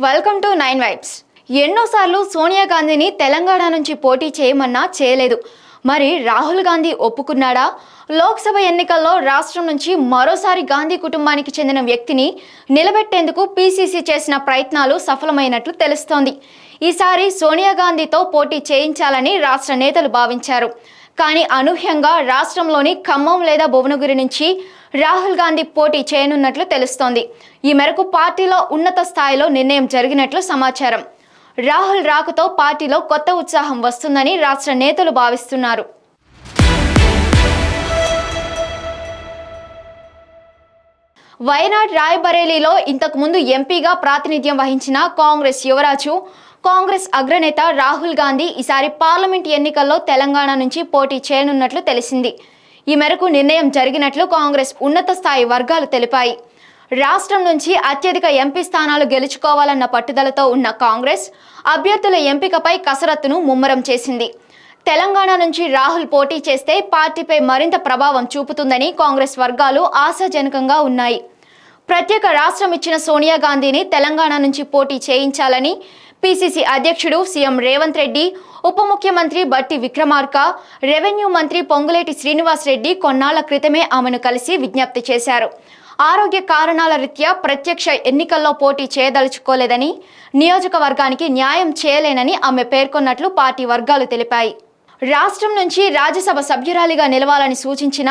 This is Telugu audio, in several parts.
Welcome to 9 vibes. ఎన్నోసార్లు సోనియా గాంధీని తెలంగాణ నుంచి పోటీ చేయమన్నా చేయలేదు. మరి రాహుల్ గాంధీ ఒప్పుకున్నాడా? లోక్సభ ఎన్నికల్లో రాష్ట్రం నుంచి మరోసారి గాంధీ కుటుంబానికి చెందిన వ్యక్తిని నిలబెట్టేందుకు పీసీసీ చేసిన ప్రయత్నాలు సఫలమైనట్లు తెలుస్తోంది. ఈసారి సోనియా గాంధీతో పోటీ చేయించాలని రాష్ట్ర నేతలు భావించారు. కానీ అనూహ్యంగా రాష్ట్రంలోని ఖమ్మం లేదా భువనగిరి నుంచి రాహుల్ గాంధీ పోటీ చేయనున్నట్లు తెలుస్తోంది. ఈ మేరకు పార్టీలో ఉన్నత స్థాయిలో నిర్ణయం జరిగినట్లు సమాచారం. రాహుల్ రాకతో పార్టీలో కొత్త ఉత్సాహం వస్తుందని రాష్ట్ర నేతలు భావిస్తున్నారు. వయనాడ్ రాయ్బరేలీలో ఇంతకు ముందు ఎంపీగా ప్రాతినిధ్యం వహించిన కాంగ్రెస్ యువరాజు, కాంగ్రెస్ అగ్రనేత రాహుల్ గాంధీ ఈసారి పార్లమెంట్ ఎన్నికల్లో తెలంగాణ నుంచి పోటీ చేయనున్నట్లు తెలిసింది. ఈ మేరకు నిర్ణయం జరిగినట్లు కాంగ్రెస్ ఉన్నత స్థాయి వర్గాలు తెలిపాయి. రాష్ట్రం నుంచి అత్యధిక ఎంపీ స్థానాలు గెలుచుకోవాలన్న పట్టుదలతో ఉన్న కాంగ్రెస్ అభ్యర్థుల ఎంపికపై కసరత్తును ముమ్మరం చేసింది. తెలంగాణ నుంచి రాహుల్ పోటీ చేస్తే పార్టీపై మరింత ప్రభావం చూపుతుందని కాంగ్రెస్ వర్గాలు ఆశాజనకంగా ఉన్నాయి. ప్రత్యేక రాష్ట్రం ఇచ్చిన సోనియా గాంధీని తెలంగాణ నుంచి పోటీ చేయించాలని పీసీసీ అధ్యక్షుడు సీఎం రేవంత్ రెడ్డి, ఉప ముఖ్యమంత్రి బట్టి విక్రమార్క, రెవెన్యూ మంత్రి పొంగులేటి శ్రీనివాస్ రెడ్డి కొన్నాళ్ల క్రితమే ఆమెను కలిసి విజ్ఞప్తి చేశారు. ఆరోగ్య కారణాల రీత్యా ప్రత్యక్ష ఎన్నికల్లో పోటీ చేయదలుచుకోలేదని, నియోజకవర్గానికి న్యాయం చేయలేనని ఆమె పేర్కొన్నట్లు పార్టీ వర్గాలు తెలిపాయి. రాష్ట్రం నుంచి రాజ్యసభ సభ్యురాలిగా నిలవాలని సూచించిన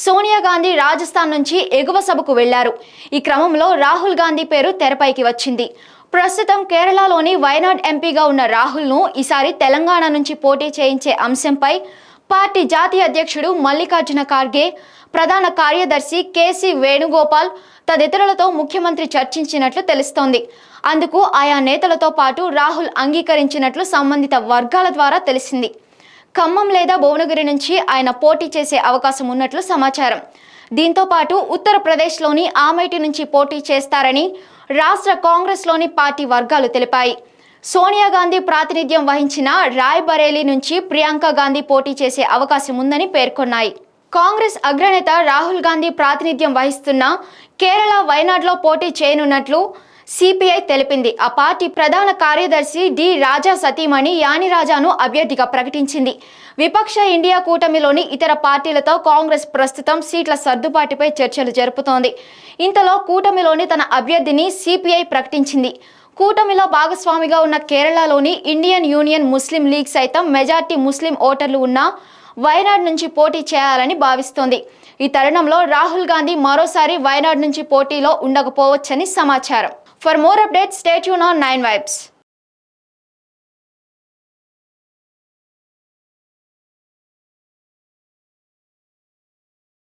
సోనియా గాంధీ రాజస్థాన్ నుంచి ఎగువ సభకు వెళ్లారు. ఈ క్రమంలో రాహుల్ గాంధీ పేరు తెరపైకి వచ్చింది. ప్రస్తుతం కేరళలోని వయనాడ్ ఎంపీగా ఉన్న రాహుల్ను ఈసారి తెలంగాణ నుంచి పోటీ చేయించే అంశంపై పార్టీ జాతీయ అధ్యక్షుడు మల్లికార్జున ఖార్గే, ప్రధాన కార్యదర్శి కేసీ వేణుగోపాల్ తదితరులతో ముఖ్యమంత్రి చర్చించినట్లు తెలుస్తోంది. అందుకు ఆయా నేతలతో పాటు రాహుల్ అంగీకరించినట్లు సంబంధిత వర్గాల ద్వారా తెలిసింది. ఖమ్మం లేదా భువనగిరి నుంచి ఆయన పోటీ చేసే అవకాశం ఉన్నట్లు సమాచారం. దీంతో పాటు ఉత్తరప్రదేశ్లోని ఆమేఠీ నుంచి పోటీ చేస్తారని రాష్ట్ర కాంగ్రెస్లోని పార్టీ వర్గాలు తెలిపాయి. సోనియా గాంధీ ప్రాతినిధ్యం వహించిన రాయ్బరేలీ నుంచి ప్రియాంక గాంధీ పోటీ చేసే అవకాశం ఉందని పేర్కొన్నాయి. కాంగ్రెస్ అగ్రనేత రాహుల్ గాంధీ ప్రాతినిధ్యం వహిస్తున్న కేరళ వయనాడ్లో పోటీ చేయనున్నట్లు సిపిఐ తెలిపింది. ఆ పార్టీ ప్రధాన కార్యదర్శి డి రాజా సతీమణి యాని రాజాను అభ్యర్థిగా ప్రకటించింది. విపక్ష ఇండియా కూటమిలోని ఇతర పార్టీలతో కాంగ్రెస్ ప్రస్తుతం సీట్ల సర్దుబాటుపై చర్చలు జరుపుతోంది. ఇంతలో కూటమిలోని తన అభ్యర్థిని సిపిఐ ప్రకటించింది. కూటమిలో భాగస్వామిగా ఉన్న కేరళలోని ఇండియన్ యూనియన్ ముస్లిం లీగ్ సైతం మెజార్టీ ముస్లిం ఓటర్లు ఉన్న వయనాడ్ నుంచి పోటీ చేయాలని భావిస్తోంది. ఈ తరుణంలో రాహుల్ గాంధీ మరోసారి వయనాడ్ నుంచి పోటీలో ఉండకపోవచ్చని సమాచారం. For more updates, stay tuned on 9 Vibes.